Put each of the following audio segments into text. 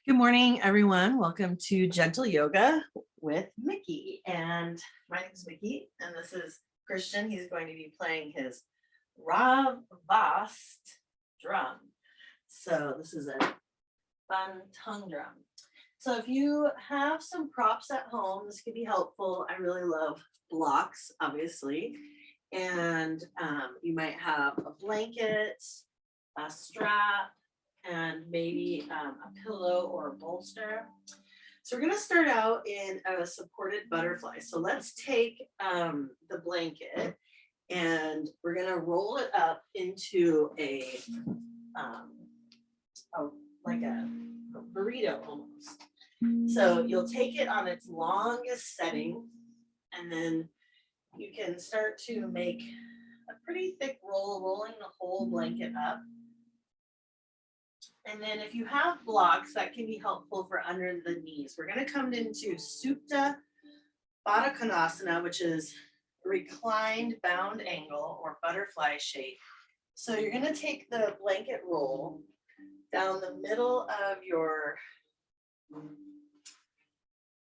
Good morning, everyone. Welcome to Gentle Yoga with Micki. And my name is Micki, and this is Christian. He's going to be playing his Ravast drum. So this is a fun tongue drum. So if you have some props at home, this could be helpful. I really love blocks, obviously. And you might have a blanket, a strap, and maybe a pillow or a bolster. So we're going to start out in a supported butterfly. So let's take the blanket and we're going to roll it up into like a burrito almost. So you'll take it on its longest setting, and then you can start to make a pretty thick roll, rolling the whole blanket up. And then if you have blocks, that can be helpful for under the knees. We're going to come into Supta Baddha Konasana, which is reclined bound angle or butterfly shape. So you're going to take the blanket roll down the middle of your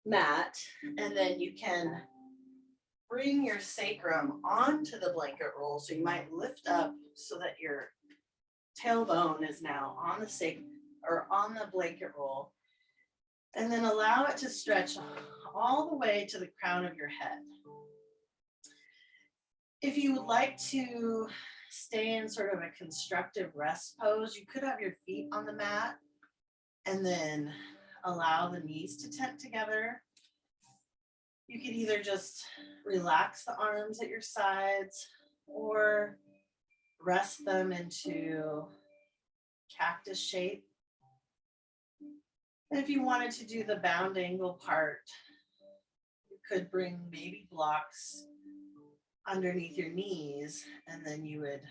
mat, and then you can bring your sacrum onto the blanket roll. So you might lift up so that your tailbone is now on the on the blanket roll, and then allow it to stretch all the way to the crown of your head. If you would like to stay in sort of a constructive rest pose, you could have your feet on the mat and then allow the knees to tent together. You could either just relax the arms at your sides or rest them into cactus shape. And if you wanted to do the bound angle part, you could bring maybe blocks underneath your knees, and then you would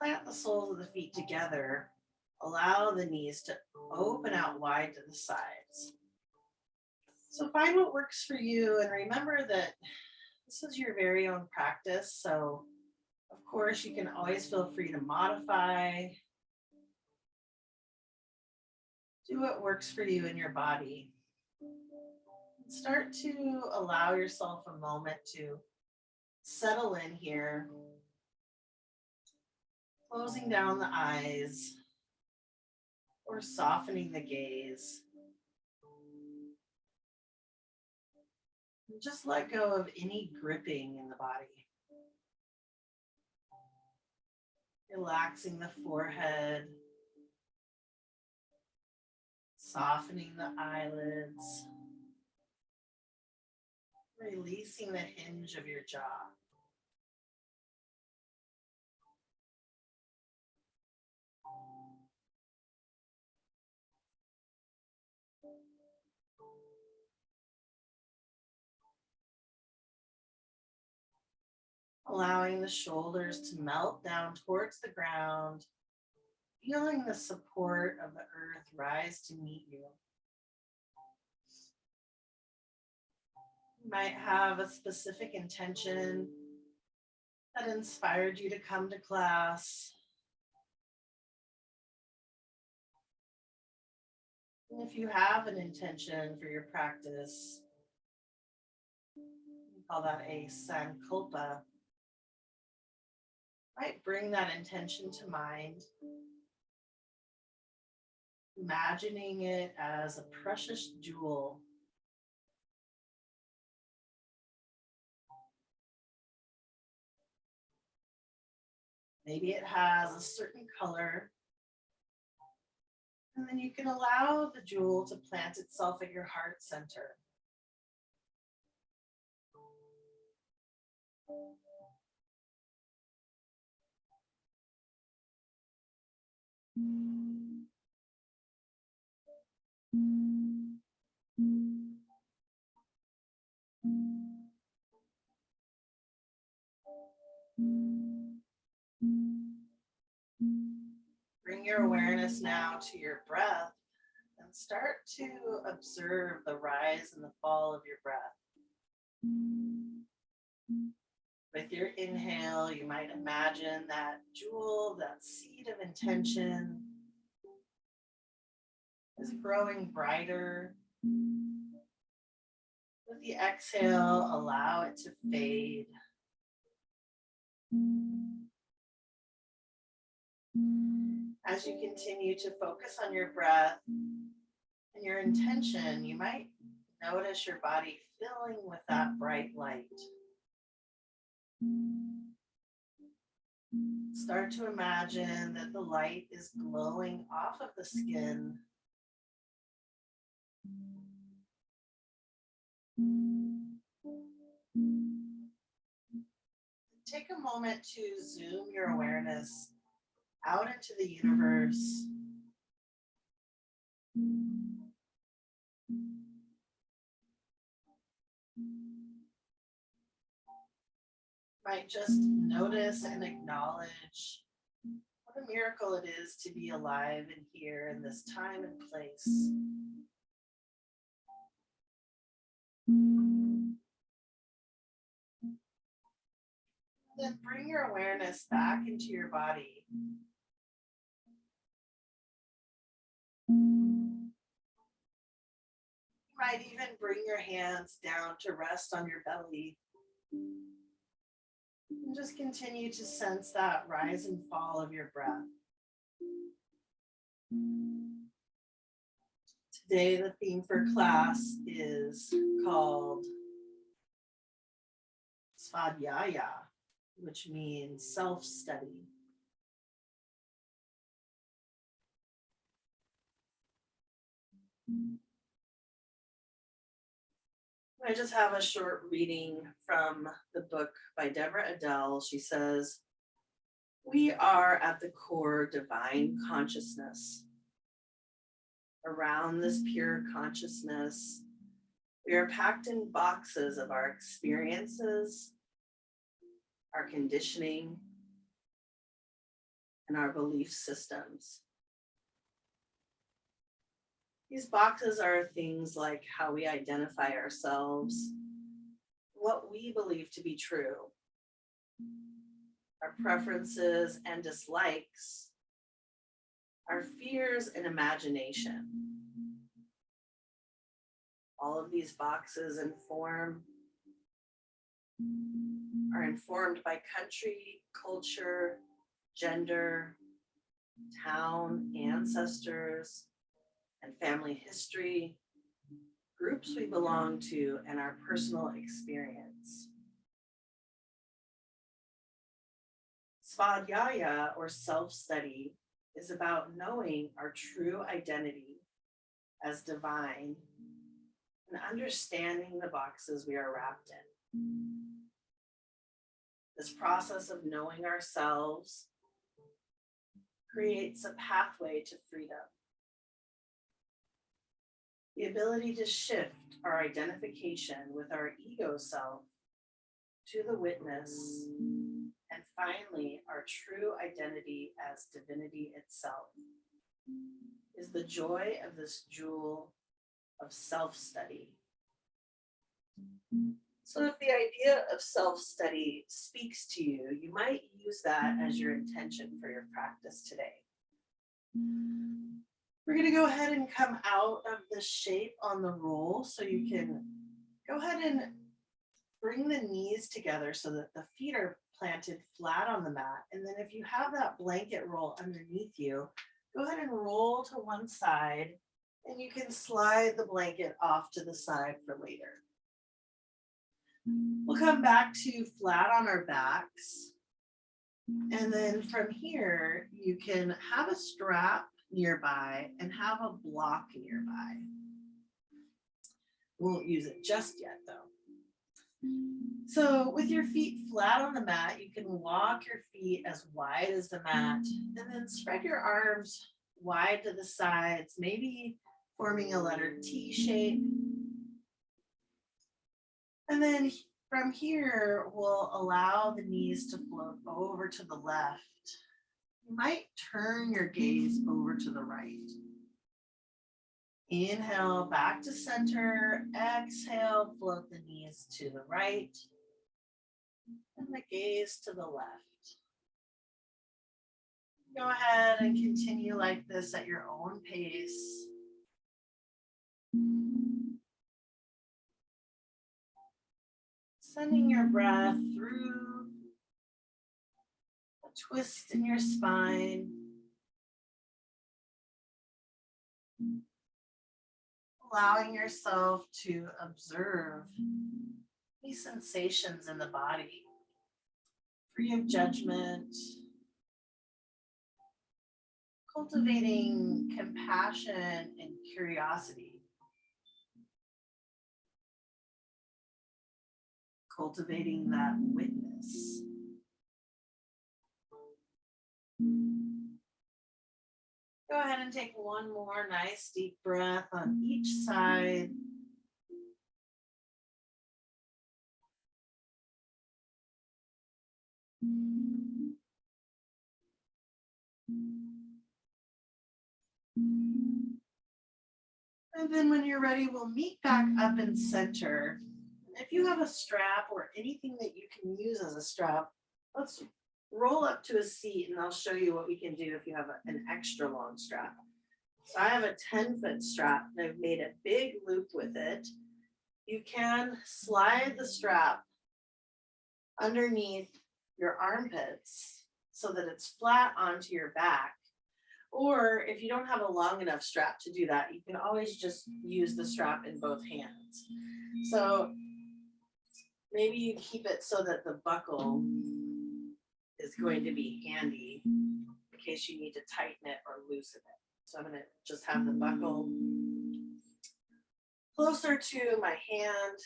plant the soles of the feet together, allow the knees to open out wide to the sides. So find what works for you, and remember that this is your very own practice. So of course you can always feel free to modify. Do what works for you in your body. Start to allow yourself a moment to settle in here, closing down the eyes or softening the gaze. And just let go of any gripping in the body. Relaxing the forehead, softening the eyelids, releasing the hinge of your jaw. Allowing the shoulders to melt down towards the ground, feeling the support of the earth rise to meet you. You might have a specific intention that inspired you to come to class. And if you have an intention for your practice, we call that a sankalpa. Might bring that intention to mind, imagining it as a precious jewel. Maybe it has a certain color, and then you can allow the jewel to plant itself at your heart center. Bring your awareness now to your breath and start to observe the rise and the fall of your breath. With your inhale, you might imagine that jewel, that seed of intention is growing brighter. With the exhale, allow it to fade. As you continue to focus on your breath and your intention, you might notice your body filling with that bright light. Start to imagine that the light is glowing off of the skin. Take a moment to zoom your awareness out into the universe. Might just notice and acknowledge what a miracle it is to be alive and here in this time and place. Then bring your awareness back into your body. You might even bring your hands down to rest on your belly. And just continue to sense that rise and fall of your breath. Today, the theme for class is called Svadhyaya, which means self-study. I just have a short reading from the book by Deborah Adele. She says, "We are at the core divine consciousness. Around this pure consciousness, we are packed in boxes of our experiences, our conditioning, and our belief systems. These boxes are things like how we identify ourselves, what we believe to be true, our preferences and dislikes, our fears and imagination. All of these boxes are informed by country, culture, gender, town, ancestors, and family history, groups we belong to, and our personal experience. Svadhyaya, or self-study, is about knowing our true identity as divine and understanding the boxes we are wrapped in. This process of knowing ourselves creates a pathway to freedom. The ability to shift our identification with our ego self to the witness, and finally our true identity as divinity itself, is the joy of this jewel of self-study. So if the idea of self-study speaks to you, you might use that as your intention for your practice today. We're going to go ahead and come out of the shape on the roll, so you can go ahead and bring the knees together so that the feet are planted flat on the mat. And then if you have that blanket roll underneath you, go ahead and roll to one side, and you can slide the blanket off to the side for later. We'll come back to flat on our backs. And then from here, you can have a strap nearby and have a block nearby. Won't use it just yet though. So with your feet flat on the mat, you can walk your feet as wide as the mat, and then spread your arms wide to the sides, maybe forming a letter T shape. And then from here, we'll allow the knees to float over to the left. You might turn your gaze over to the right. Inhale, back to center. Exhale, float the knees to the right. And the gaze to the left. Go ahead and continue like this at your own pace. Sending your breath through a twist in your spine. Allowing yourself to observe these sensations in the body, free of judgment, cultivating compassion and curiosity, cultivating that witness. Go ahead and take one more nice deep breath on each side. And then when you're ready, we'll meet back up in center. If you have a strap or anything that you can use as a strap, let's roll up to a seat and I'll show you what we can do if you have an extra long strap. So I have a 10-foot strap and I've made a big loop with it. You can slide the strap underneath your armpits so that it's flat onto your back. Or if you don't have a long enough strap to do that, you can always just use the strap in both hands. So maybe you keep it so that the buckle is going to be handy in case you need to tighten it or loosen it. So I'm going to just have the buckle closer to my hand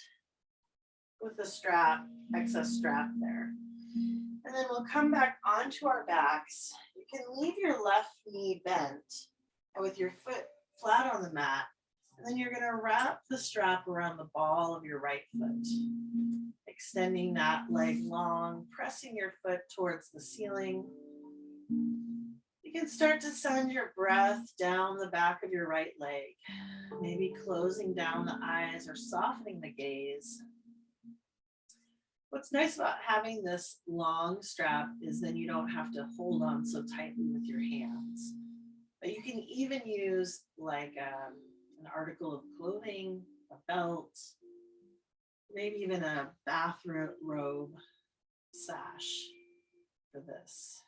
with the strap, excess strap there. And then we'll come back onto our backs. You can leave your left knee bent and with your foot flat on the mat. And then you're going to wrap the strap around the ball of your right foot, extending that leg long, pressing your foot towards the ceiling. You can start to send your breath down the back of your right leg, maybe closing down the eyes or softening the gaze. What's nice about having this long strap is then you don't have to hold on so tightly with your hands. But you can even use like an article of clothing, a belt, maybe even a bathrobe sash for this.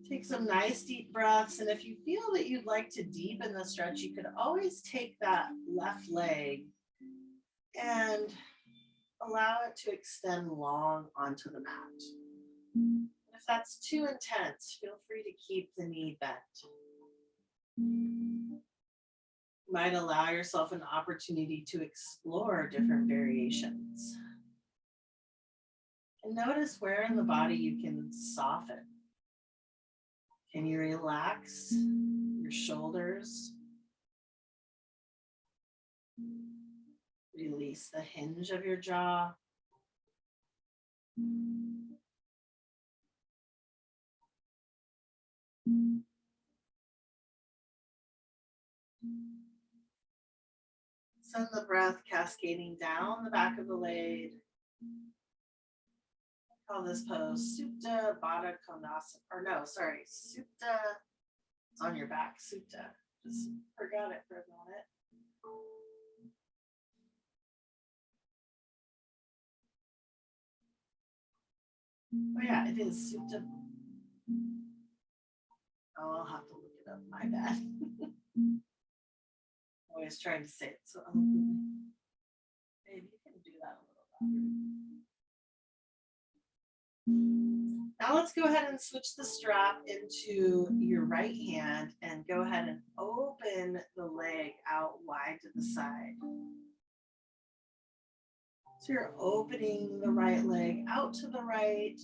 Take some nice deep breaths, and if you feel that you'd like to deepen the stretch, you could always take that left leg and allow it to extend long onto the mat. If that's too intense, feel free to keep the knee bent. You might allow yourself an opportunity to explore different variations. And notice where in the body you can soften. Can you relax your shoulders? Release the hinge of your jaw. Send the breath cascading down the back of the leg. Call this pose Supta Baddha Konasana. Or no, sorry, Supta. It's on your back, Supta. Just forgot it for a moment. Oh yeah, it is Supta. Oh, I'll have to look it up. My bad. Always trying to say it so eloquently. Maybe you can do that a little louder. Now let's go ahead and switch the strap into your right hand and go ahead and open the leg out wide to the side. So you're opening the right leg out to the right.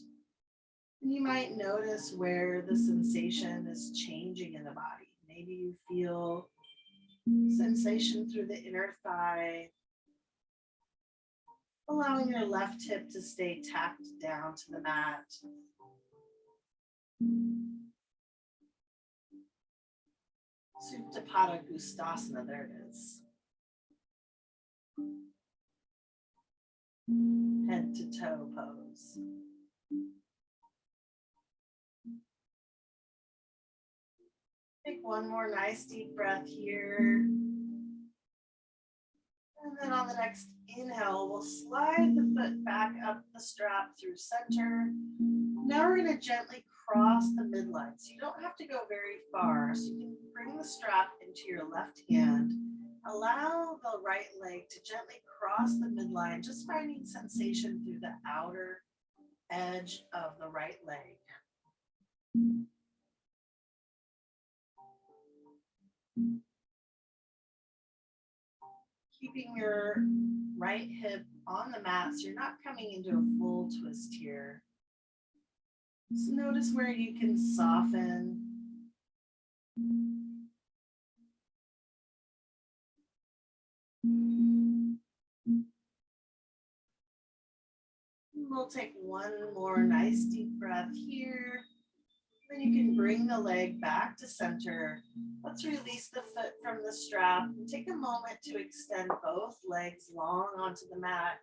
And you might notice where the sensation is changing in the body. Maybe you feel sensation through the inner thigh, allowing your left hip to stay tapped down to the mat. Supta Baddha Konasana, there it is. Head to toe pose. Take one more nice deep breath here. And And then on the next inhale, we'll slide the foot back up the strap through center. Now we're going to gently cross the midline. So you don't have to go very far. So you can bring the strap into your left hand. Allow the right leg to gently cross the midline, just finding sensation through the outer edge of the right leg. Keeping your right hip on the mat so you're not coming into a full twist here. Just notice where you can soften. We'll take one more nice deep breath here. Then you can bring the leg back to center. Let's release the foot from the strap and take a moment to extend both legs long onto the mat.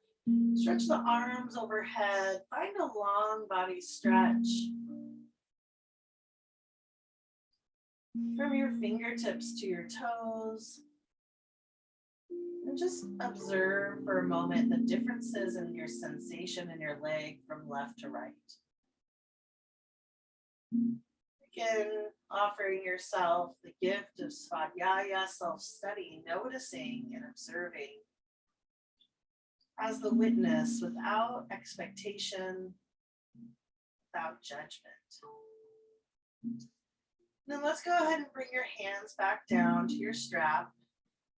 Stretch the arms overhead. Find a long body stretch. From your fingertips to your toes. And just observe for a moment the differences in your sensation in your leg from left to right. Begin offering yourself the gift of Svadhyaya, self-study, noticing and observing as the witness without expectation, without judgment. Then let's go ahead and bring your hands back down to your strap.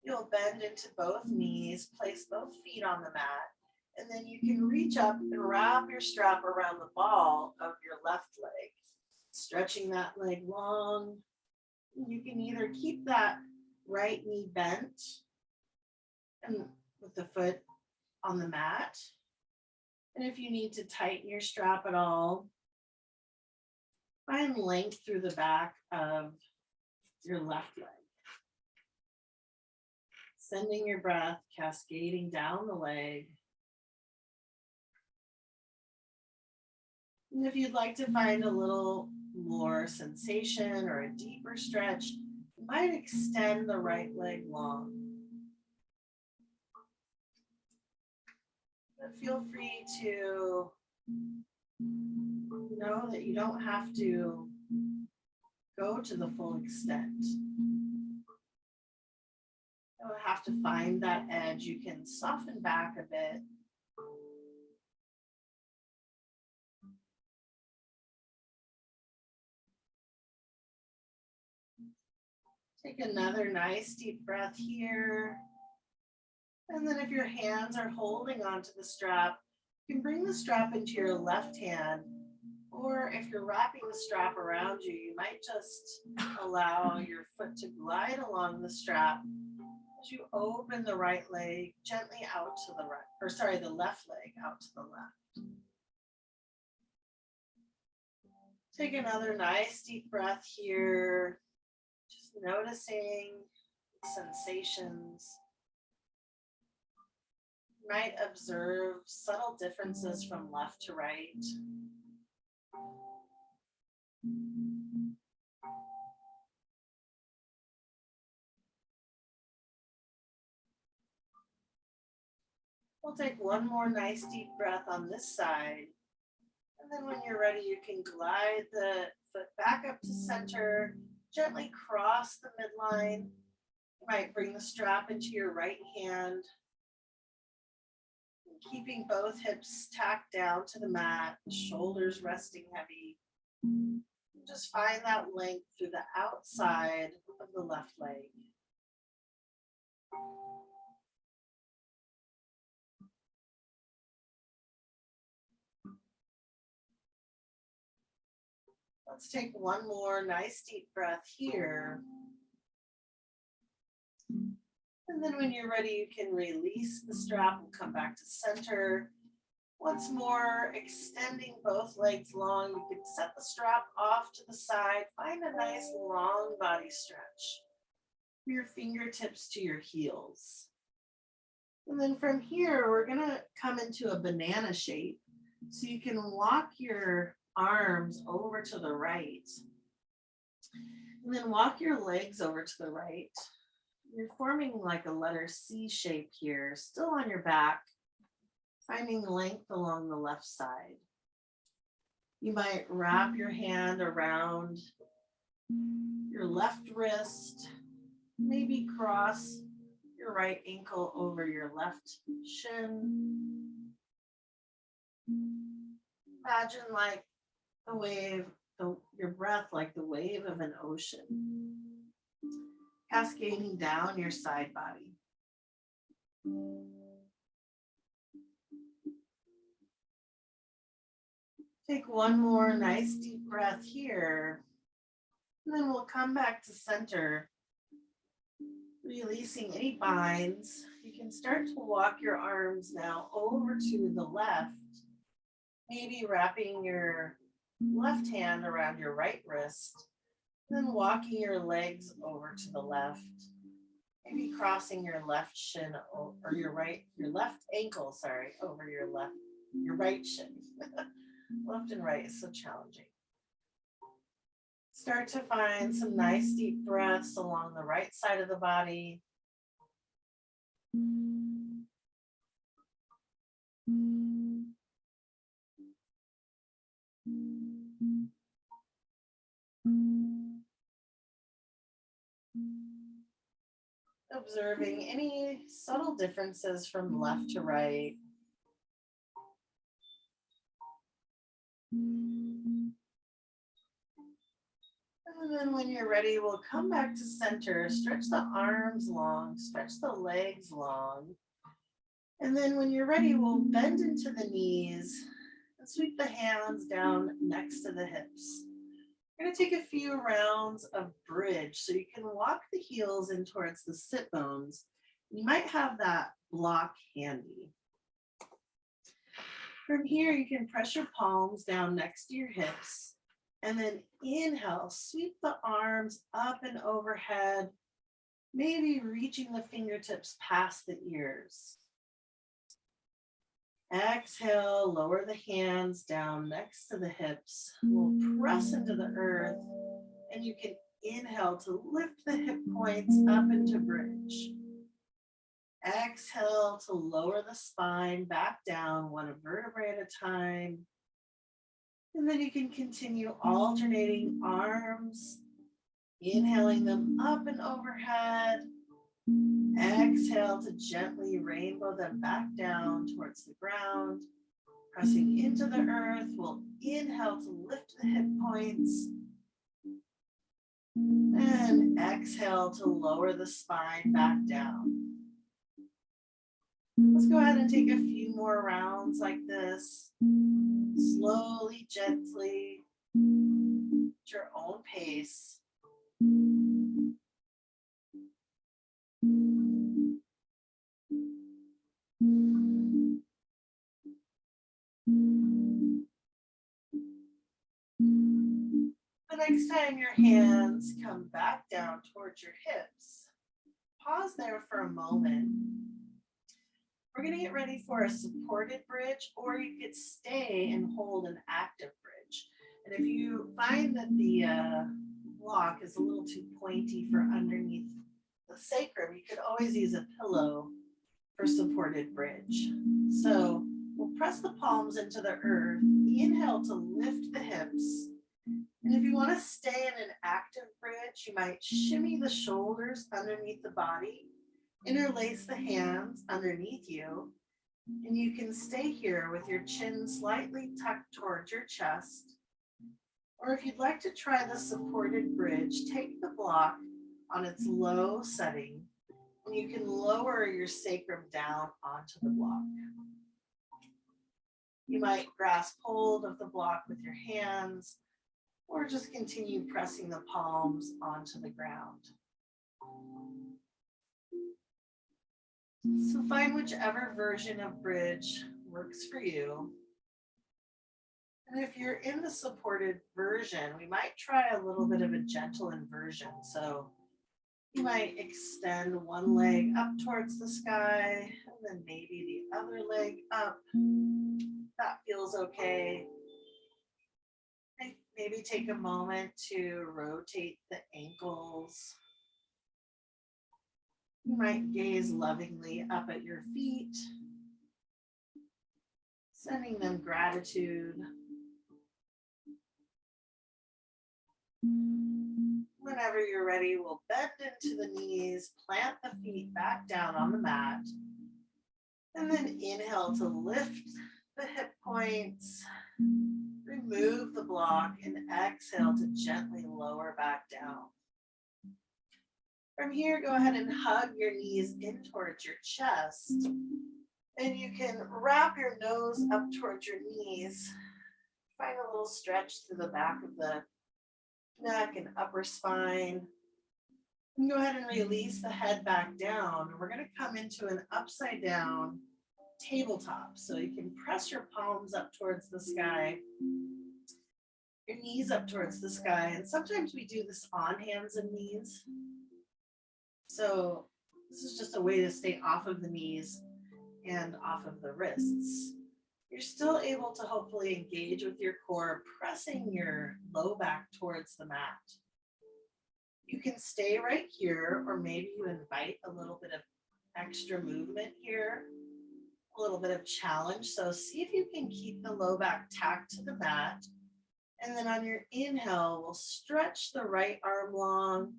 You'll bend into both knees, place both feet on the mat, and then you can reach up and wrap your strap around the ball of your left leg, stretching that leg long. You can either keep that right knee bent and with the foot on the mat, and if you need to tighten your strap at all, find length through the back of your left leg. Sending your breath cascading down the leg. And if you'd like to find a little more sensation or a deeper stretch, you might extend the right leg long. But feel free to know that you don't have to go to the full extent. You don't have to find that edge. You can soften back a bit. Take another nice deep breath here. And then if your hands are holding onto the strap, you can bring the strap into your left hand. Or if you're wrapping the strap around you, you might just allow your foot to glide along the strap as you open the right leg gently out to the right, or sorry, the left leg out to the left. Take another nice deep breath here. Just noticing sensations. You might observe subtle differences from left to right. We'll take one more nice deep breath on this side. And then when you're ready, you can glide the foot back up to center, gently cross the midline. You might bring the strap into your right hand, keeping both hips tacked down to the mat, shoulders resting heavy. Just find that length through the outside of the left leg. Let's take one more nice deep breath here. And then when you're ready, you can release the strap and come back to center. Once more, extending both legs long. You can set the strap off to the side. Find a nice long body stretch. Your fingertips to your heels. And then from here, we're gonna come into a banana shape. So you can walk your arms over to the right. And then walk your legs over to the right. You're forming like a letter C shape here, still on your back, finding length along the left side. You might wrap your hand around your left wrist, maybe cross your right ankle over your left shin. Imagine like the wave, your breath like the wave of an ocean, cascading down your side body. Take one more nice deep breath here, and then we'll come back to center, releasing any binds. You can start to walk your arms now over to the left, maybe wrapping your left hand around your right wrist, then walking your legs over to the left, maybe crossing your left shin or your left ankle, over your right shin. Left and right is so challenging. Start to find some nice deep breaths along the right side of the body. Observing any subtle differences from left to right. And then when you're ready, we'll come back to center, stretch the arms long, stretch the legs long. And then when you're ready, we'll bend into the knees and sweep the hands down next to the hips. We're going to take a few rounds of bridge so you can walk the heels in towards the sit bones. You might have that block handy. From here, you can press your palms down next to your hips. And then inhale, sweep the arms up and overhead, maybe reaching the fingertips past the ears. Exhale, lower the hands down next to the hips. We'll press into the earth, and you can inhale to lift the hip points up into bridge. Exhale to lower the spine back down, one vertebrae at a time. And then you can continue alternating arms, inhaling them up and overhead. Exhale to gently rainbow them back down towards the ground. Pressing into the earth, we'll inhale to lift the hip points. And exhale to lower the spine back down. Let's go ahead and take a few more rounds like this. Slowly, gently, at your own pace. The next time your hands come back down towards your hips, pause there for a moment. We're going to get ready for a supported bridge, or you could stay and hold an active bridge. And if you find that the block is a little too pointy for underneath the sacrum, you could always use a pillow for supported bridge. So we'll press the palms into the earth, inhale to lift the hips. And if you want to stay in an active bridge, you might shimmy the shoulders underneath the body, interlace the hands underneath you, and you can stay here with your chin slightly tucked towards your chest. Or if you'd like to try the supported bridge, take the block on its low setting, and you can lower your sacrum down onto the block. You might grasp hold of the block with your hands, or just continue pressing the palms onto the ground. So find whichever version of bridge works for you. And if you're in the supported version, we might try a little bit of a gentle inversion. So you might extend one leg up towards the sky, and then maybe the other leg up. That feels okay. Maybe take a moment to rotate the ankles. You might gaze lovingly up at your feet, sending them gratitude. Whenever you're ready, we'll bend into the knees, plant the feet back down on the mat, and then inhale to lift the hip points, remove the block, and exhale to gently lower back down. From here, go ahead and hug your knees in towards your chest, and you can wrap your nose up towards your knees. Find a little stretch through the back of the neck and upper spine. And go ahead and release the head back down. And we're going to come into an upside down tabletop. So you can press your palms up towards the sky, your knees up towards the sky. And sometimes we do this on hands and knees. So this is just a way to stay off of the knees and off of the wrists. You're still able to hopefully engage with your core, pressing your low back towards the mat. You can stay right here, or maybe you invite a little bit of extra movement here, a little bit of challenge. So see if you can keep the low back tacked to the mat. And then on your inhale, we'll stretch the right arm long,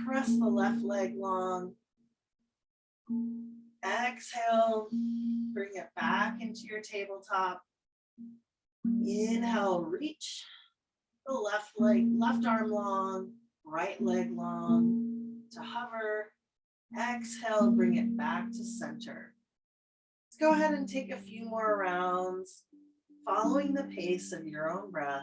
press the left leg long. Exhale, bring it back into your tabletop. Inhale, reach the left arm long, right leg long to hover. Exhale, bring it back to center. Let's go ahead and take a few more rounds, following the pace of your own breath.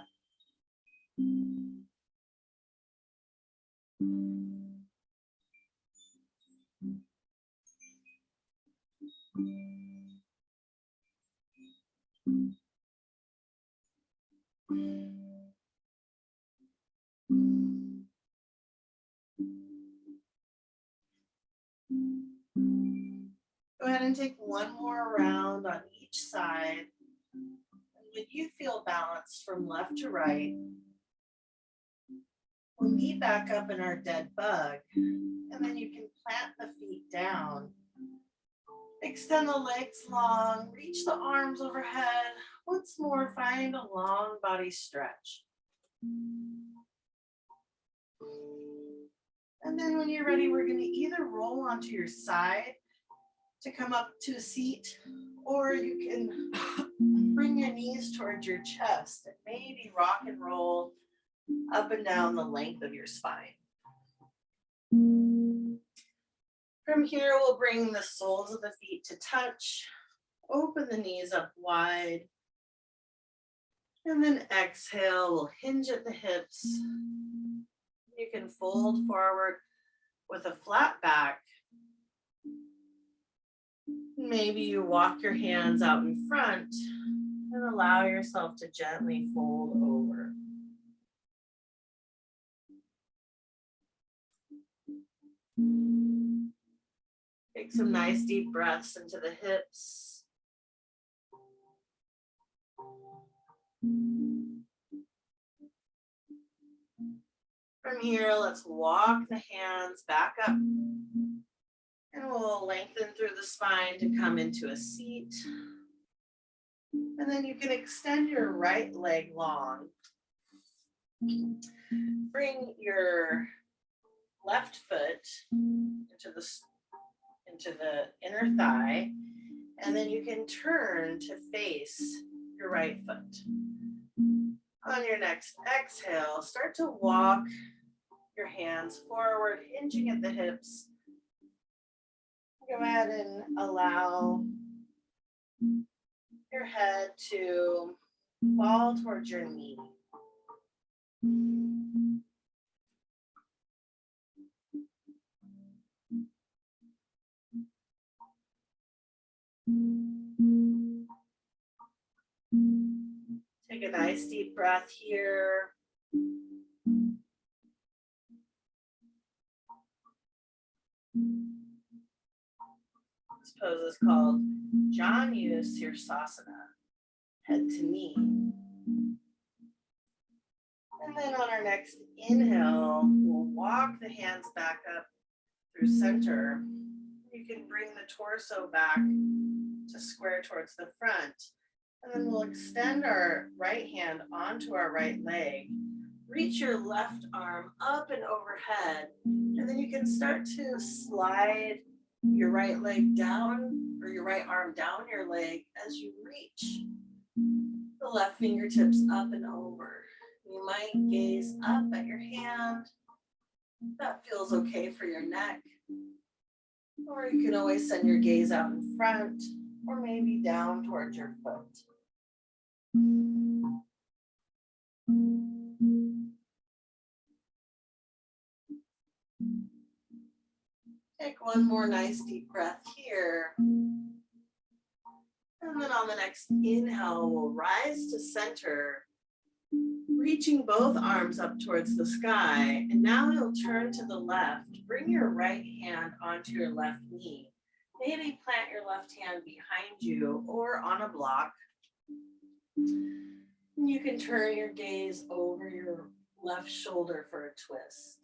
Go ahead and take one more round on each side. And when you feel balanced from left to right, we'll meet back up in our dead bug, and then you can plant the feet down. Extend the legs long, reach the arms overhead. Once more, find a long body stretch. And then when you're ready, we're going to either roll onto your side to come up to a seat, or you can bring your knees towards your chest and maybe rock and roll up and down the length of your spine. From here, we'll bring the soles of the feet to touch, open the knees up wide, and then exhale, we'll hinge at the hips. You can fold forward with a flat back. Maybe you walk your hands out in front and allow yourself to gently fold over. Take some nice deep breaths into the hips. From here, let's walk the hands back up. And we'll lengthen through the spine to come into a seat. And then you can extend your right leg long. Bring your left foot into the inner thigh. And then you can turn to face your right foot. On your next exhale, start to walk your hands forward, hinging at the hips. Go ahead and allow your head to fall towards your knee. Take a nice deep breath here. This pose is called Janu Sirsasana, head to knee. And then on our next inhale, we'll walk the hands back up through center. You can bring the torso back to square towards the front. And then we'll extend our right hand onto our right leg. Reach your left arm up and overhead. And then you can start to slide your right leg down, or your right arm down your leg as you reach the left fingertips up and over. You might gaze up at your hand. That feels okay for your neck. Or you can always send your gaze out in front, or maybe down towards your foot. Take one more nice deep breath here. And then on the next inhale, we'll rise to center, reaching both arms up towards the sky. And now you'll turn to the left. Bring your right hand onto your left knee. Maybe plant your left hand behind you or on a block. And you can turn your gaze over your left shoulder for a twist.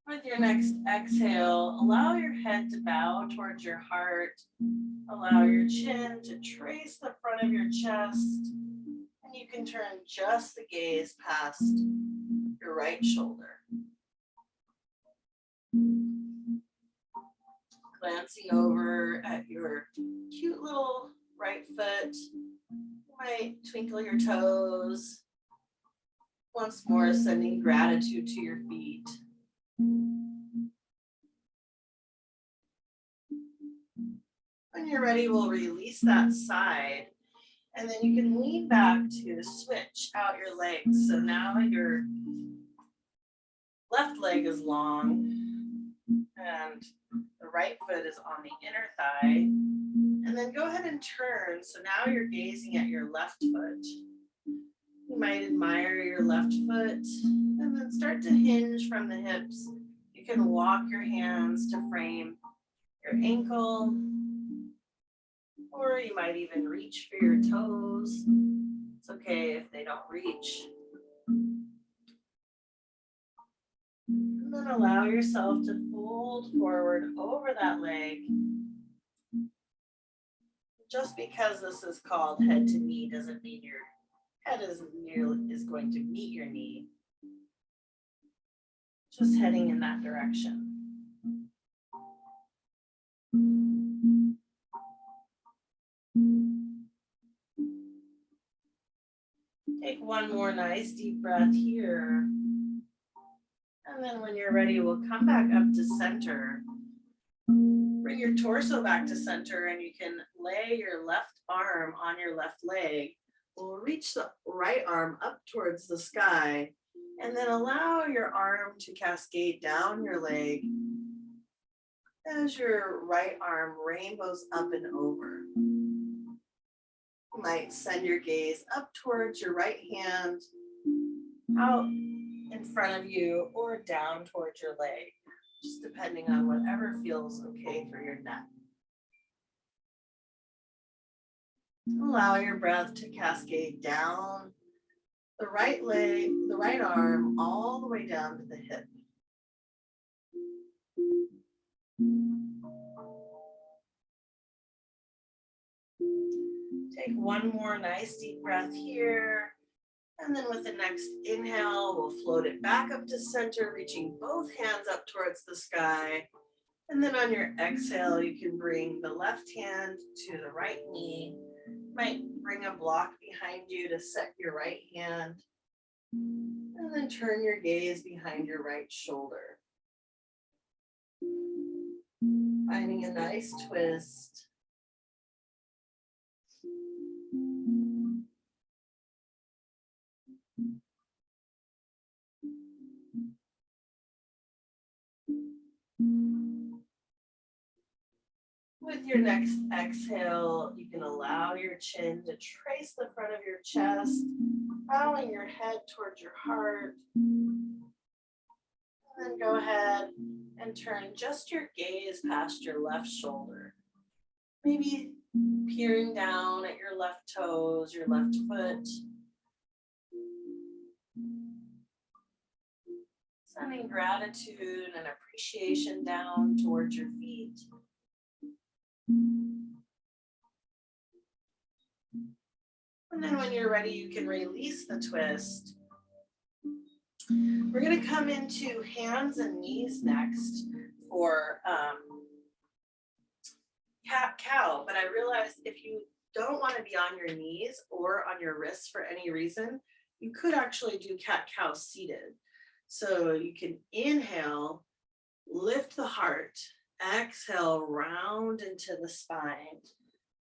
With your next exhale, allow your head to bow towards your heart. Allow your chin to trace the front of your chest. And you can turn just the gaze past your right shoulder. Glancing over at your cute little right foot. You might twinkle your toes. Once more, sending gratitude to your feet. When you're ready, we'll release that side. And then you can lean back to switch out your legs. So now your left leg is long and the right foot is on the inner thigh. And then go ahead and turn. So now you're gazing at your left foot. You might admire your left foot and then start to hinge from the hips. You can walk your hands to frame your ankle, or you might even reach for your toes. It's okay if they don't reach. And then allow yourself to fold forward over that leg. Just because this is called head to knee doesn't mean your head is going to meet your knee. Just heading in that direction. Take one more nice deep breath here. And then when you're ready, we'll come back up to center. Bring your torso back to center and you can lay your left arm on your left leg. We'll reach the right arm up towards the sky and then allow your arm to cascade down your leg as your right arm rainbows up and over. You might send your gaze up towards your right hand, out in front of you, or down towards your leg, just depending on whatever feels okay for your neck. Allow your breath to cascade down the right leg, the right arm, all the way down to the hip. Take one more nice deep breath here. And then with the next inhale, we'll float it back up to center, reaching both hands up towards the sky. And then on your exhale, you can bring the left hand to the right knee. Might bring a block behind you to set your right hand. And then turn your gaze behind your right shoulder. Finding a nice twist. With your next exhale, you can allow your chin to trace the front of your chest, bowing your head towards your heart. And then go ahead and turn just your gaze past your left shoulder. Maybe peering down at your left toes, your left foot. Sending gratitude and appreciation down towards your feet. And then when you're ready, you can release the twist. We're going to come into hands and knees next for cat-cow. But I realized if you don't want to be on your knees or on your wrists for any reason, you could actually do cat-cow seated. So you can inhale, lift the heart, exhale, round into the spine.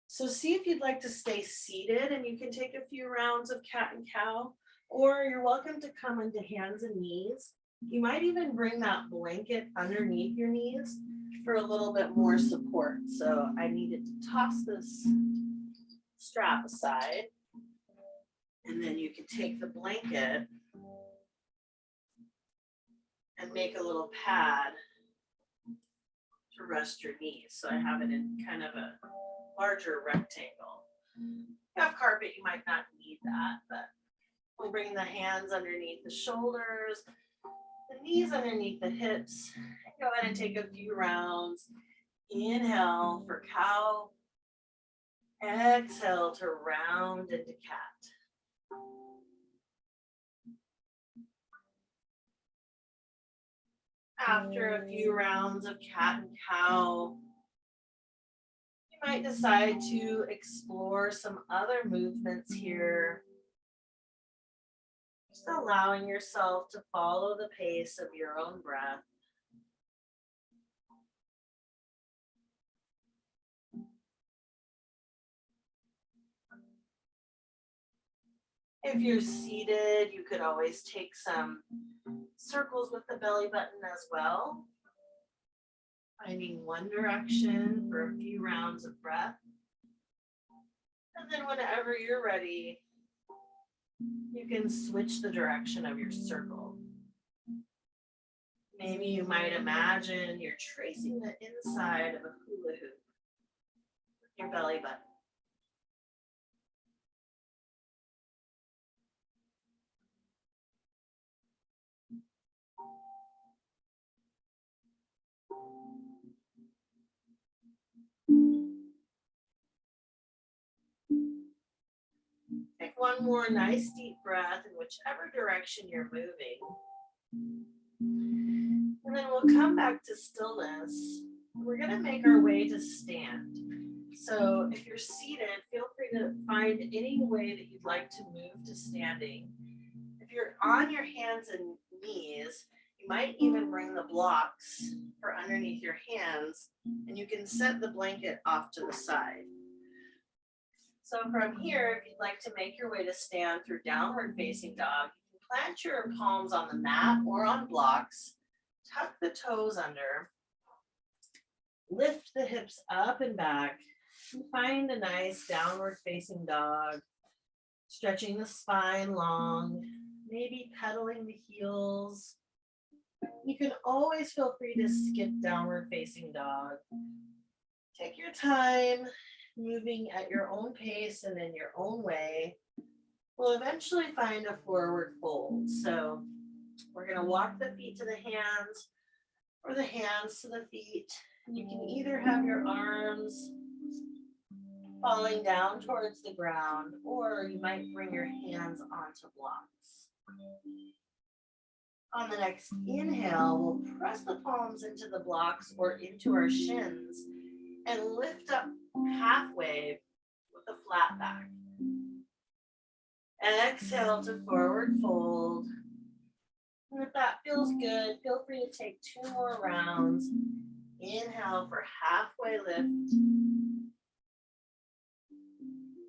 So see if you'd like to stay seated, and you can take a few rounds of cat and cow, or you're welcome to come into hands and knees. You might even bring that blanket underneath your knees for a little bit more support. So I needed to toss this strap aside, and then you can take the blanket and make a little pad to rest your knees. So I have it in kind of a larger rectangle. If you have carpet, you might not need that, but we'll bring the hands underneath the shoulders, the knees underneath the hips. Go ahead and take a few rounds. Inhale for cow. Exhale to round into cat. After a few rounds of cat and cow, you might decide to explore some other movements here. Just allowing yourself to follow the pace of your own breath. If you're seated, you could always take some circles with the belly button as well. Finding one direction for a few rounds of breath. And then whenever you're ready, you can switch the direction of your circle. Maybe you might imagine you're tracing the inside of a hula hoop with your belly button. Take one more nice deep breath in whichever direction you're moving. And then we'll come back to stillness. We're going to make our way to stand. So if you're seated, feel free to find any way that you'd like to move to standing. If you're on your hands and knees, you might even bring the blocks for underneath your hands, and you can set the blanket off to the side. So from here, if you'd like to make your way to stand through downward facing dog, you can plant your palms on the mat or on blocks, tuck the toes under, lift the hips up and back, and find a nice downward facing dog, stretching the spine long, maybe pedaling the heels. You can always feel free to skip downward facing dog. Take your time, moving at your own pace and in your own way. We'll eventually find a forward fold. So we're going to walk the feet to the hands or the hands to the feet. You can either have your arms falling down towards the ground, or you might bring your hands onto blocks. On the next inhale, we'll press the palms into the blocks or into our shins and lift up halfway with a flat back. Exhale to forward fold. And if that feels good, feel free to take 2 more rounds. Inhale for halfway lift.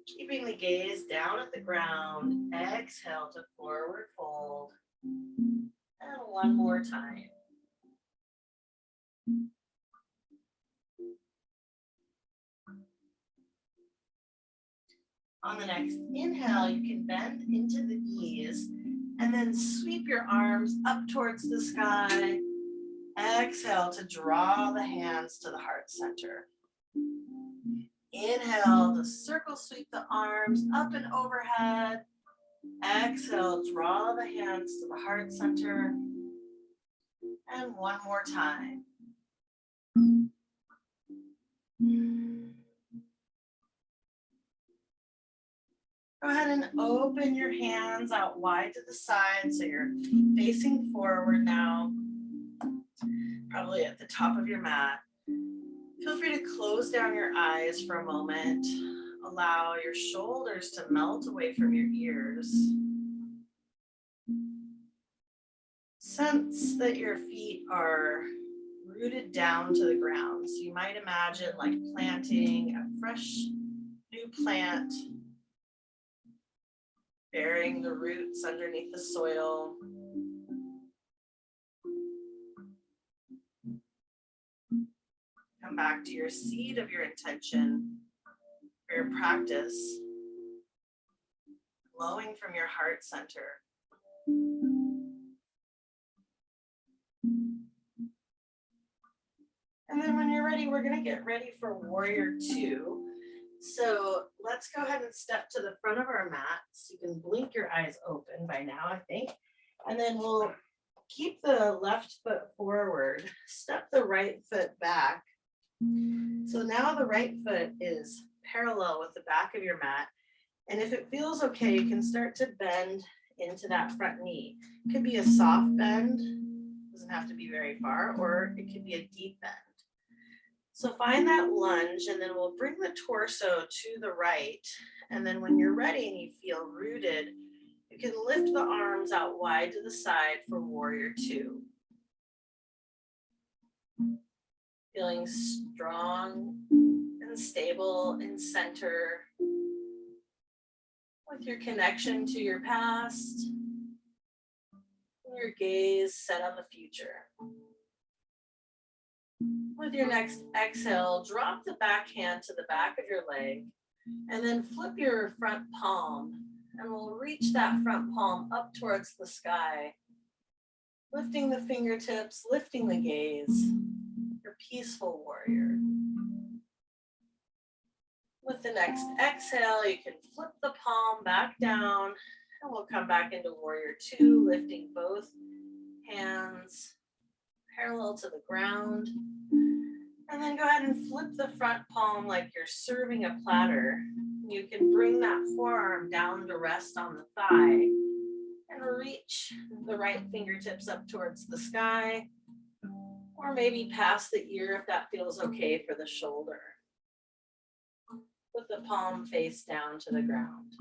Keeping the gaze down at the ground. Exhale to forward fold. And one more time. On the next inhale, you can bend into the knees and then sweep your arms up towards the sky. Exhale to draw the hands to the heart center. Inhale to circle sweep the arms up and overhead. Exhale, draw the hands to the heart center. And one more time. Go ahead and open your hands out wide to the side so you're facing forward now, probably at the top of your mat. Feel free to close down your eyes for a moment. Allow your shoulders to melt away from your ears. Sense that your feet are rooted down to the ground. So you might imagine like planting a fresh new plant, burying the roots underneath the soil. Come back to your seed of your intention for your practice, flowing from your heart center. And then when you're ready, we're going to get ready for Warrior 2. So let's go ahead and step to the front of our mat. So you can blink your eyes open by now, I think. And then we'll keep the left foot forward, step the right foot back. So now the right foot is parallel with the back of your mat. And if it feels okay, you can start to bend into that front knee. It could be a soft bend, doesn't have to be very far, or it could be a deep bend. So find that lunge, and then we'll bring the torso to the right. And then when you're ready and you feel rooted, you can lift the arms out wide to the side for Warrior 2. Feeling strong and stable in center with your connection to your past and your gaze set on the future. With your next exhale, drop the back hand to the back of your leg and then flip your front palm, and we'll reach that front palm up towards the sky, lifting the fingertips, lifting the gaze. Your peaceful warrior. With the next exhale, you can flip the palm back down, and we'll come back into Warrior 2, lifting both hands parallel to the ground. And then go ahead and flip the front palm like you're serving a platter. You can bring that forearm down to rest on the thigh and reach the right fingertips up towards the sky, or maybe past the ear if that feels okay for the shoulder. With the palm face down to the ground.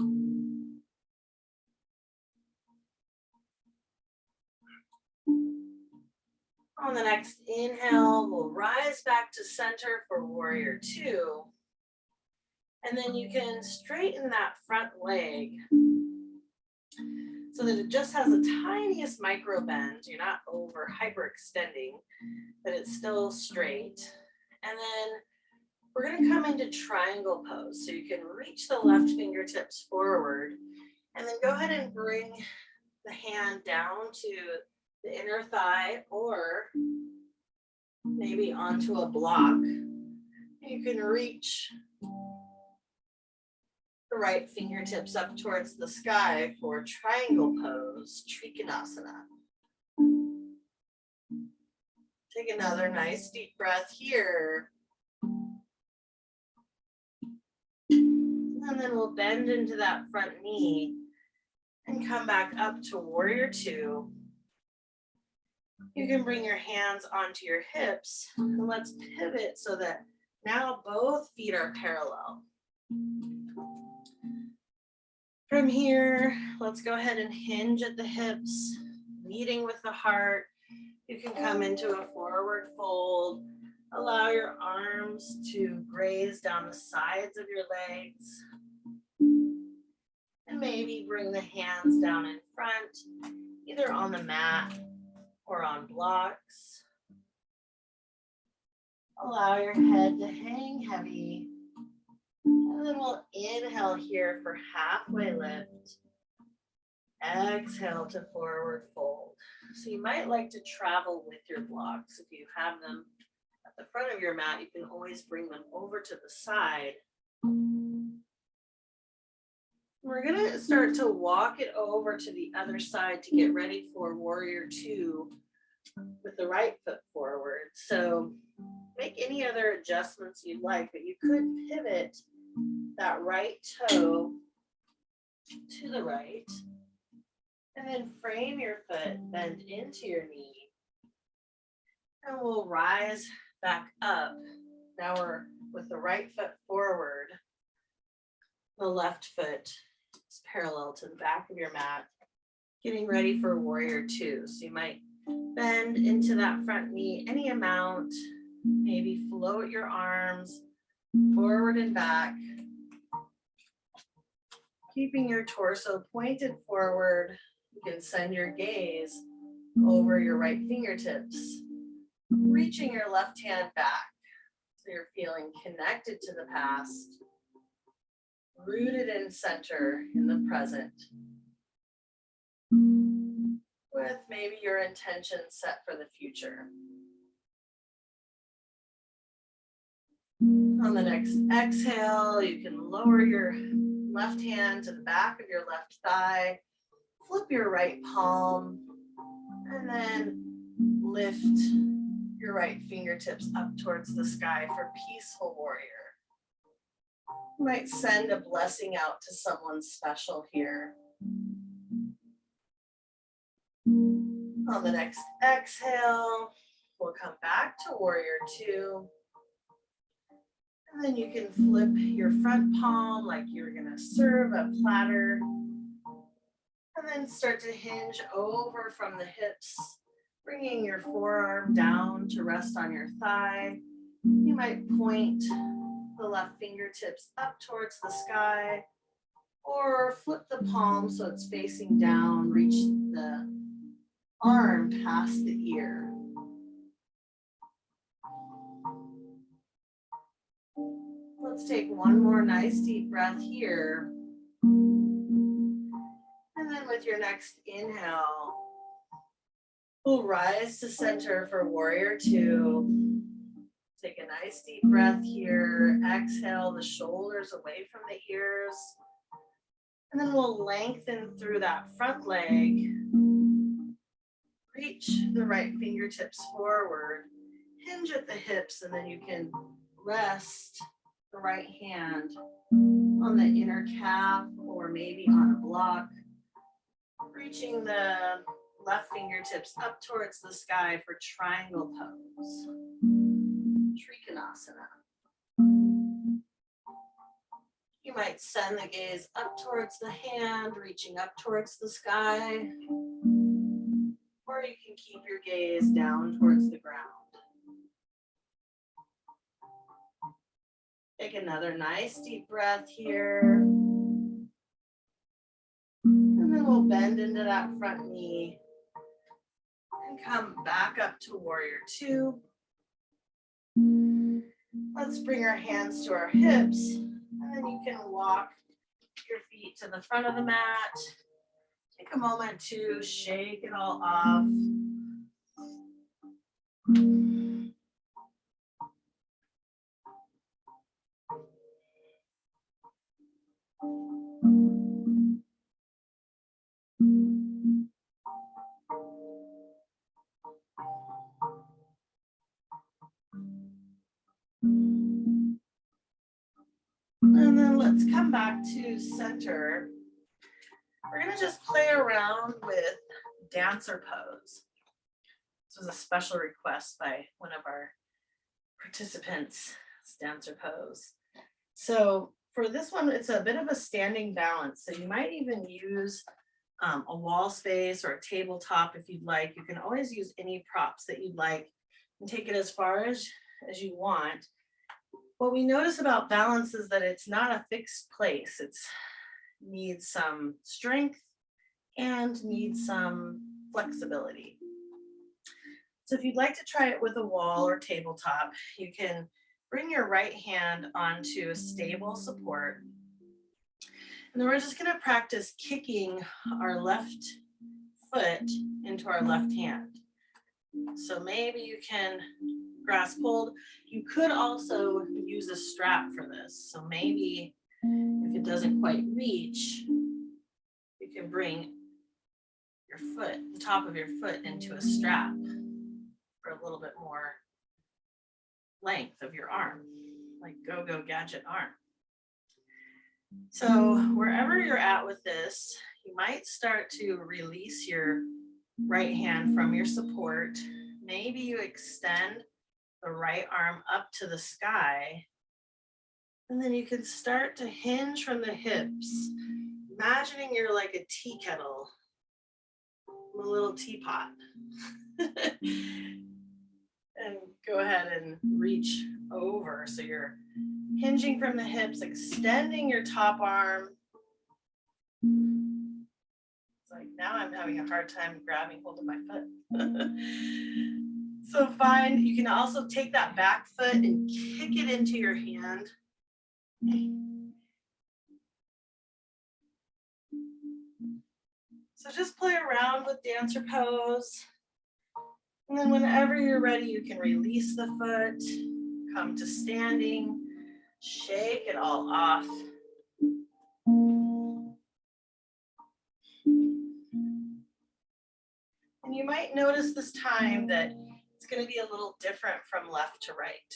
On the next inhale, we'll rise back to center for Warrior 2. And then you can straighten that front leg so that it just has the tiniest micro bend. You're not over hyperextending, but it's still straight. And then we're going to come into triangle pose. So you can reach the left fingertips forward and then go ahead and bring the hand down to the inner thigh or maybe onto a block. You can reach the right fingertips up towards the sky for triangle pose, Trikonasana. Take another nice deep breath here. And then we'll bend into that front knee and come back up to Warrior 2. You can bring your hands onto your hips and let's pivot so that now both feet are parallel. From here, let's go ahead and hinge at the hips, meeting with the heart. You can come into a forward fold. Allow your arms to graze down the sides of your legs. And maybe bring the hands down in front, either on the mat or on blocks. Allow your head to hang heavy. And then we'll inhale here for halfway lift. Exhale to forward fold. So you might like to travel with your blocks. If you have them at the front of your mat, you can always bring them over to the side We're gonna start to walk it over to the other side to get ready for warrior two with the right foot forward. So make any other adjustments you'd like, but you could pivot that right toe to the right and then frame your foot, bend into your knee, and we'll rise back up. Now we're with the right foot forward, the left foot is parallel to the back of your mat, getting ready for warrior two. So you might bend into that front knee any amount, maybe float your arms forward and back, keeping your torso pointed forward. You can send your gaze over your right fingertips, reaching your left hand back so you're feeling connected to the past, rooted in center in the present, with maybe your intention set for the future. On the next exhale, you can lower your left hand to the back of your left thigh, flip your right palm, and then lift your right fingertips up towards the sky for peaceful warrior. You might send a blessing out to someone special here. On the next exhale, we'll come back to warrior two. And then you can flip your front palm like you're gonna serve a platter. And then start to hinge over from the hips, bringing your forearm down to rest on your thigh. You might point the left fingertips up towards the sky, or flip the palm so it's facing down, reach the arm past the ear. Let's take one more nice deep breath here. And then with your next inhale, we'll rise to center for warrior two. Take a nice deep breath here. Exhale the shoulders away from the ears. And then we'll lengthen through that front leg. Reach the right fingertips forward. Hinge at the hips, and then you can rest the right hand on the inner calf or maybe on a block. Reaching the left fingertips up towards the sky for triangle pose. Trikonasana. You might send the gaze up towards the hand, reaching up towards the sky. Or you can keep your gaze down towards the ground. Take another nice deep breath here. And then we'll bend into that front knee and come back up to warrior two. Let's bring our hands to our hips, and then you can walk your feet to the front of the mat. Take a moment to shake it all off. And then let's come back to center. We're going to just play around with dancer pose. This was a special request by one of our participants, dancer pose. So for this one, it's a bit of a standing balance. So you might even use a wall space or a tabletop if you'd like. You can always use any props that you'd like and take it as far as you want. What we notice about balance is that it's not a fixed place. It needs some strength and needs some flexibility. So if you'd like to try it with a wall or tabletop, you can bring your right hand onto a stable support. And then we're just going to practice kicking our left foot into our left hand. So maybe you can grass pulled. You could also use a strap for this. So maybe if it doesn't quite reach, you can bring your foot, the top of your foot into a strap for a little bit more length of your arm, like go-go gadget arm. So wherever you're at with this, you might start to release your right hand from your support. Maybe you extend the right arm up to the sky, and then you can start to hinge from the hips, imagining you're like a tea kettle, a little teapot. And go ahead and reach over. So you're hinging from the hips, extending your top arm. It's like now I'm having a hard time grabbing hold of my foot. So find, you can also take that back foot and kick it into your hand. So just play around with dancer pose. And then whenever you're ready, you can release the foot, come to standing, shake it all off. And you might notice this time that it's going to be a little different from left to right.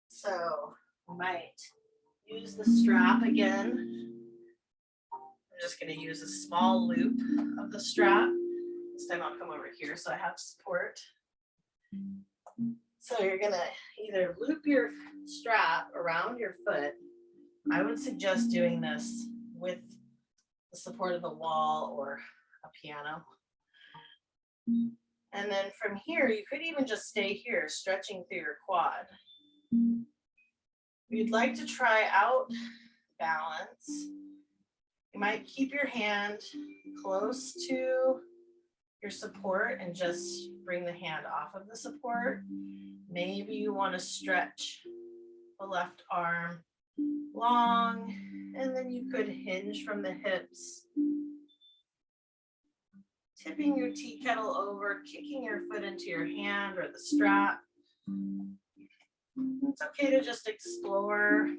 So you might use the strap again. I'm just going to use a small loop of the strap. This time I'll come over here so I have support. So you're going to either loop your strap around your foot. I would suggest doing this with the support of the wall or a piano. And then from here, you could even just stay here, stretching through your quad. If you'd like to try out balance, you might keep your hand close to your support and just bring the hand off of the support. Maybe you want to stretch the left arm long, and then you could hinge from the hips, tipping your tea kettle over, kicking your foot into your hand or the strap. It's okay to just explore.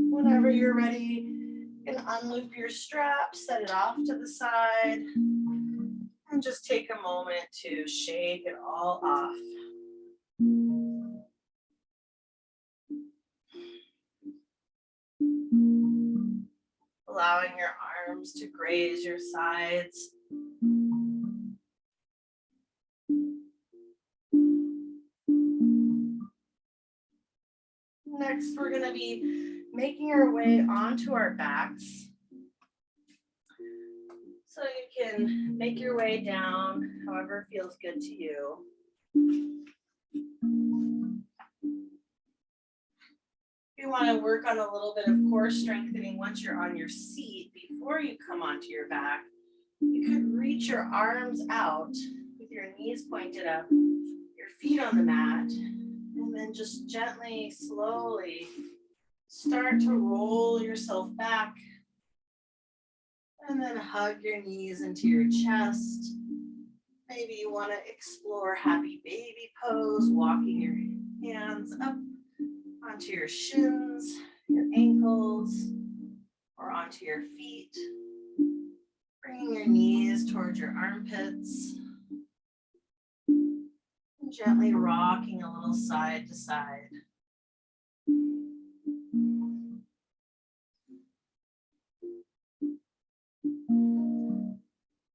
Whenever you're ready, you can unloop your strap, set it off to the side, and just take a moment to shake it all off. Allowing your arms to graze your sides. Next, we're going to be making our way onto our backs. So you can make your way down however feels good to you. If you want to work on a little bit of core strengthening once you're on your seat before you come onto your back, you could reach your arms out with your knees pointed up, your feet on the mat, and then just gently, slowly start to roll yourself back, and then hug your knees into your chest. Maybe you want to explore happy baby pose, walking your hands up onto your shins, your ankles, or onto your feet. Bringing your knees towards your armpits. And gently rocking a little side to side.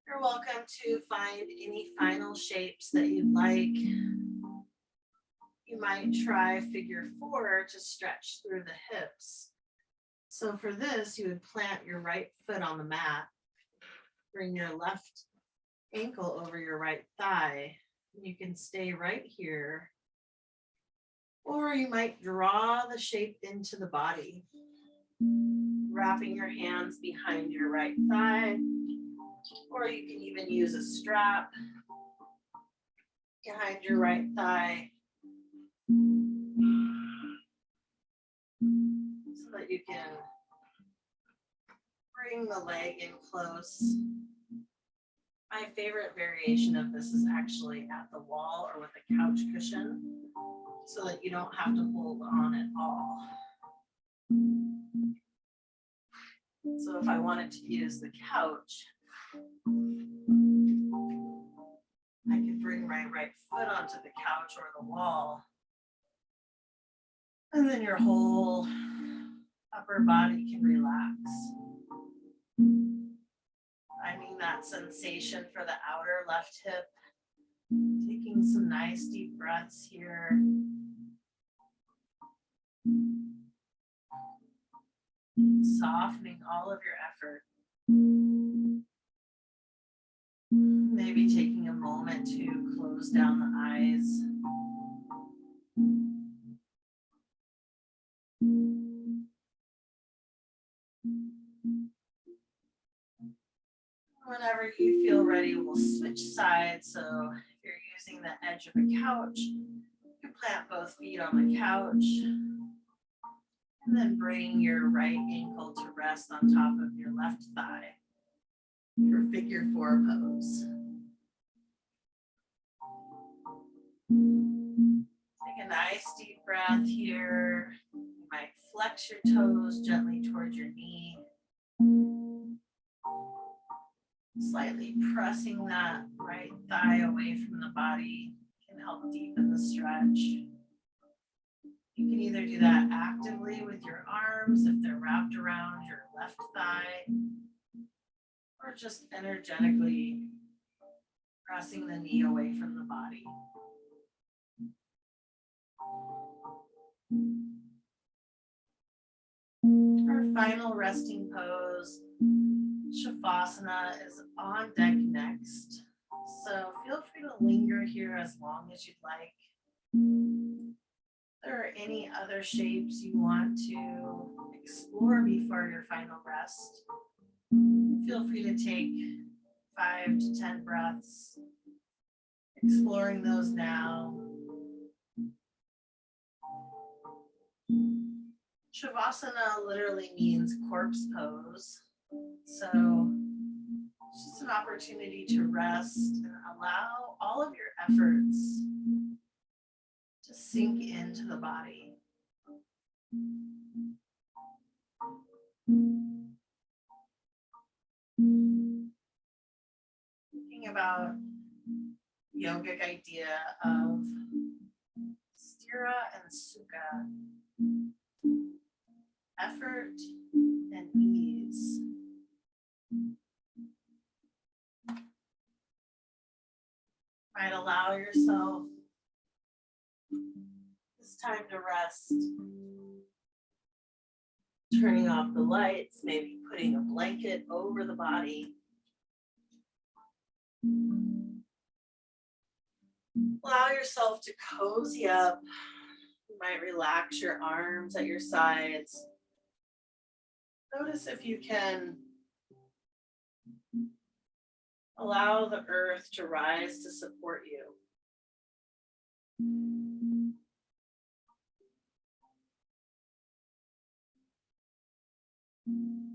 You're welcome to find any final shapes that you'd like. You might try figure 4 to stretch through the hips. So for this, you would plant your right foot on the mat, bring your left ankle over your right thigh. You can stay right here, or you might draw the shape into the body, wrapping your hands behind your right thigh, or you can even use a strap behind your right thigh so that bring the leg in close. My favorite variation of this is actually at the wall or with a couch cushion, so that you don't have to hold on at all. So if I wanted to use the couch, I could bring my right foot onto the couch or the wall, and then your whole upper body can relax. Finding that sensation for the outer left hip, taking some nice deep breaths here. Softening all of your effort. Maybe taking a moment to close down the eyes. Whenever you feel ready, we'll switch sides. So if you're using the edge of a couch, you plant both feet on the couch. And then bring your right ankle to rest on top of your left thigh for figure 4 pose. Take a nice deep breath here. You might flex your toes gently towards your knee. Slightly pressing that right thigh away from the body can help deepen the stretch. You can either do that actively with your arms if they're wrapped around your left thigh, or just energetically pressing the knee away from the body. Our final resting pose, Shavasana, is on deck next. So feel free to linger here as long as you'd like. If there are any other shapes you want to explore before your final rest, feel free to take 5 to 10 breaths, exploring those now. Shavasana literally means corpse pose. So it's just an opportunity to rest and allow all of your efforts to sink into the body. Thinking about yogic idea of stira and sukha, effort and ease. Might allow yourself this time to rest, turning off the lights, maybe putting a blanket over the body. Allow yourself to cozy up. You might relax your arms at your sides. Notice if you can allow the earth to rise to support you.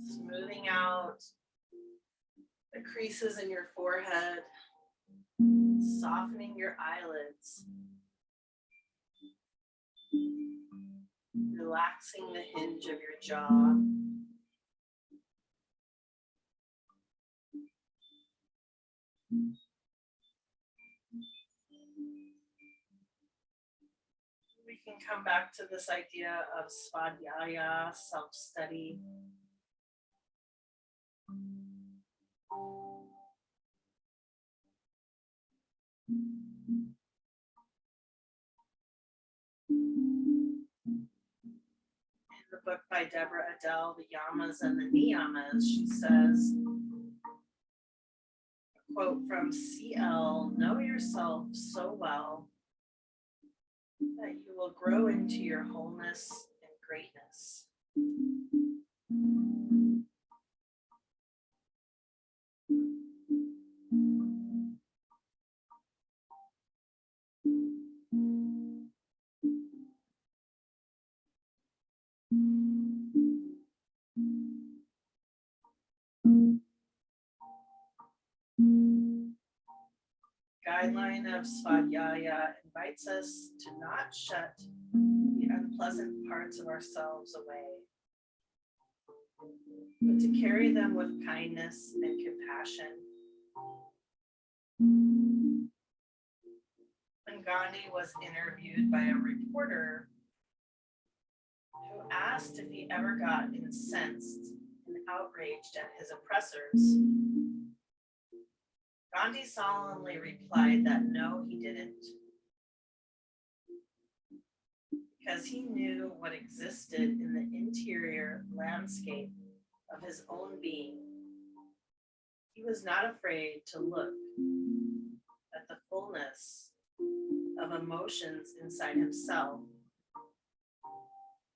Smoothing out the creases in your forehead, softening your eyelids, relaxing the hinge of your jaw. We can come back to this idea of Svadhyaya, self-study. In the book by Deborah Adele, The Yamas and the Niyamas, she says, a quote from CL, "Know yourself so well that you will grow into your wholeness and greatness." Guideline of Svadhyaya invites us to not shut the unpleasant parts of ourselves away, but to carry them with kindness and compassion. When Gandhi was interviewed by a reporter who asked if he ever got incensed and outraged at his oppressors, Gandhi solemnly replied that no, he didn't, because he knew what existed in the interior landscape of his own being. He was not afraid to look at the fullness of emotions inside himself.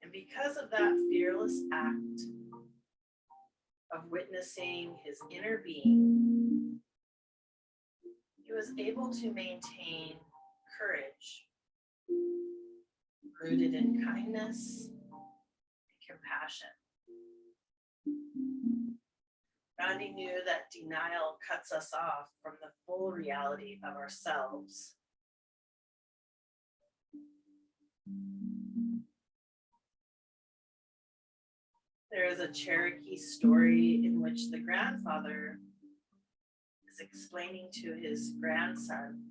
And because of that fearless act of witnessing his inner being, he was able to maintain courage, rooted in kindness and compassion. Gandhi knew that denial cuts us off from the full reality of ourselves. There is a Cherokee story in which the grandfather is explaining to his grandson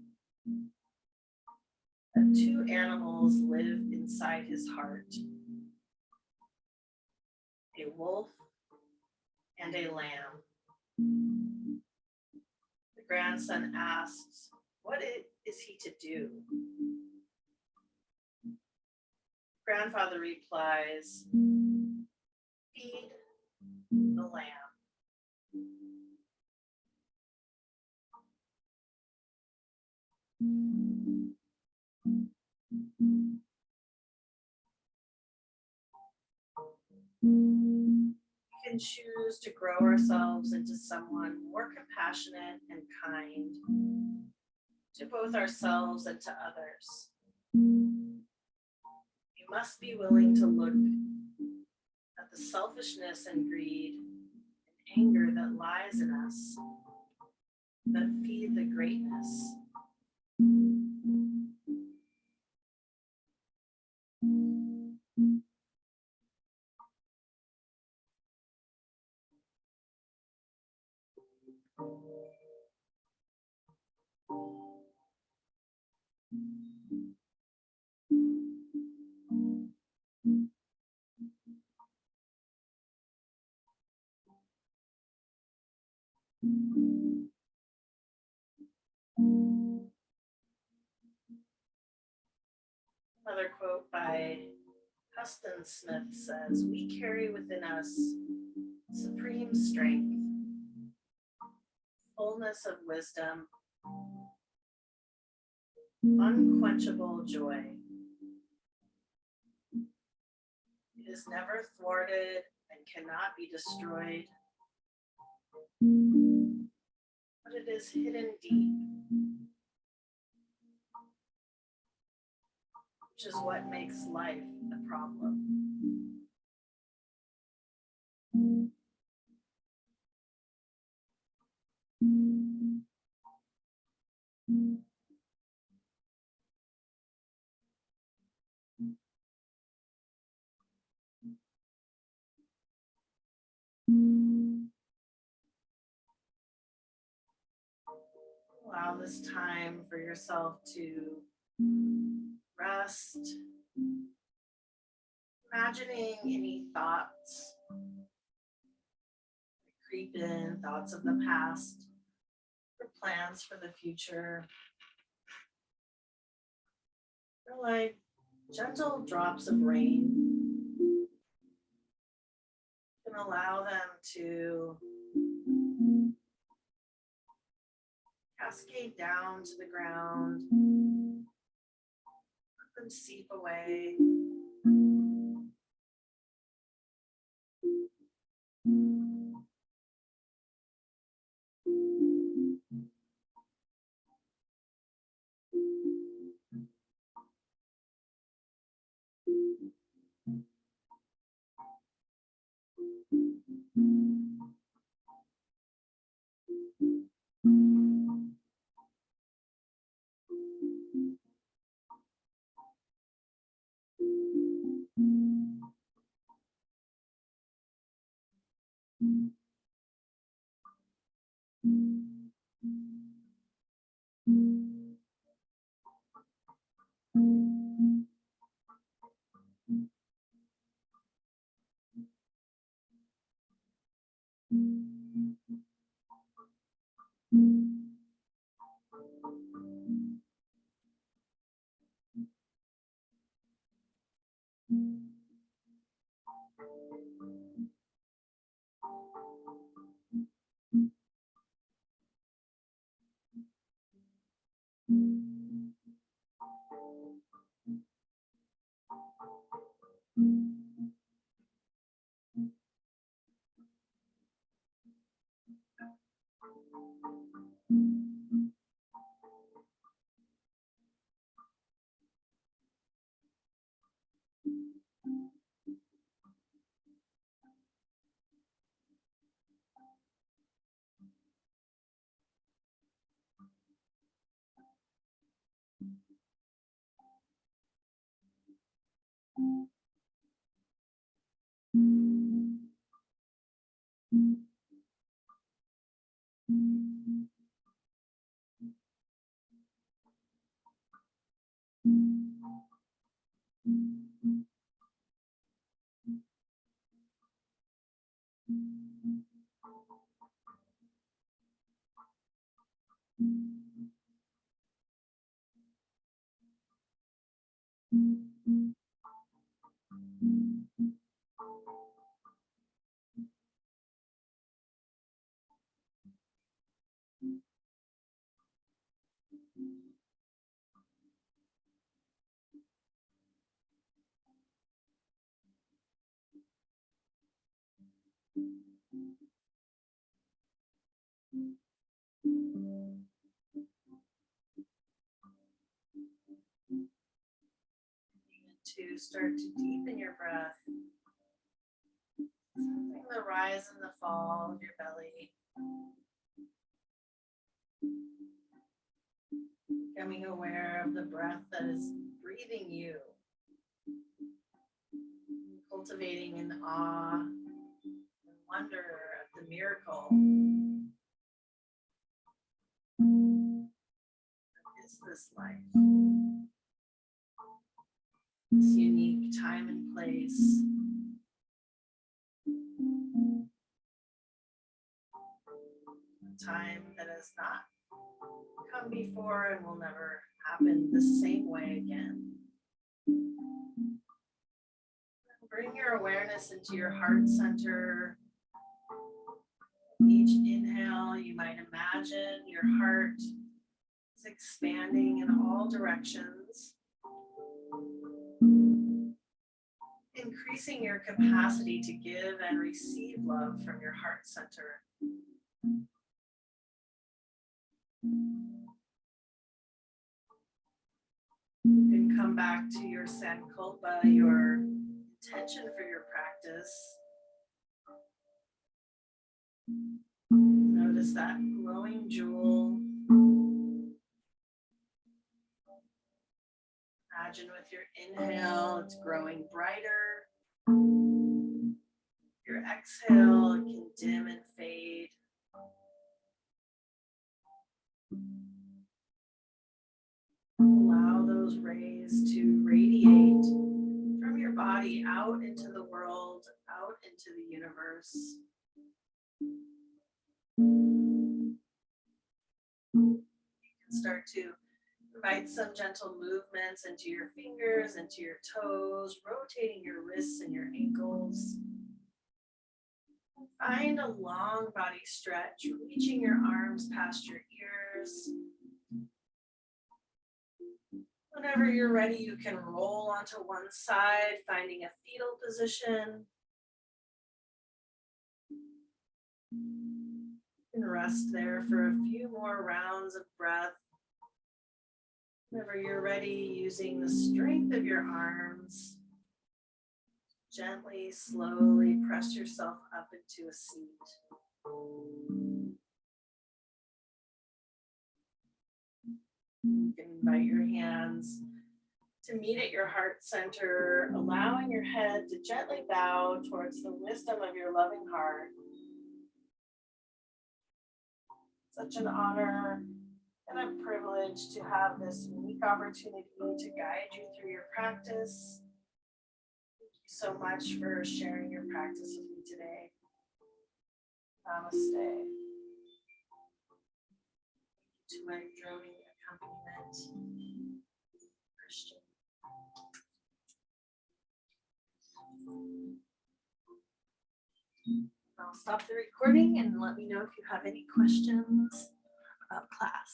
that two animals live inside his heart: a wolf and a lamb. The grandson asks, "What is he to do?" Grandfather replies, "Feed the lamb." We can choose to grow ourselves into someone more compassionate and kind to both ourselves and to others. You must be willing to look at the selfishness and greed and anger that lies in us, that feed the greatness. Another quote by Huston Smith says, "We carry within us supreme strength, fullness of wisdom, unquenchable joy. It is never thwarted and cannot be destroyed, but it is hidden deep, which is what makes life a problem." Allow this time for yourself to rest, imagining any thoughts that creep in, thoughts of the past, or plans for the future. They're like gentle drops of rain. You can allow them to cascade down to the ground, let them seep away. To start to deepen your breath, sensing the rise and the fall of your belly, becoming aware of the breath that is breathing you, cultivating an awe and wonder at the miracle that is this life, this unique time and place. A time that has not come before and will never happen the same way again. Bring your awareness into your heart center. Each inhale, you might imagine your heart is expanding in all directions, increasing your capacity to give and receive love from your heart center. You can come back to your sankalpa, your intention for your practice. Notice that glowing jewel. Imagine with your inhale, it's growing brighter. Your exhale, it can dim and fade. Allow those rays to radiate from your body out into the world, out into the universe. You can start to invite some gentle movements into your fingers, into your toes, rotating your wrists and your ankles. Find a long body stretch, reaching your arms past your ears. Whenever you're ready, you can roll onto one side, finding a fetal position. You can rest there for a few more rounds of breath. Whenever you're ready, using the strength of your arms, gently, slowly press yourself up into a seat. You can invite your hands to meet at your heart center, allowing your head to gently bow towards the wisdom of your loving heart. Such an honor and a privilege to have this unique opportunity to guide you through your practice. Thank you so much for sharing your practice with me today. Namaste. To my droning accompaniment, Christian. I'll stop the recording and let me know if you have any questions about class.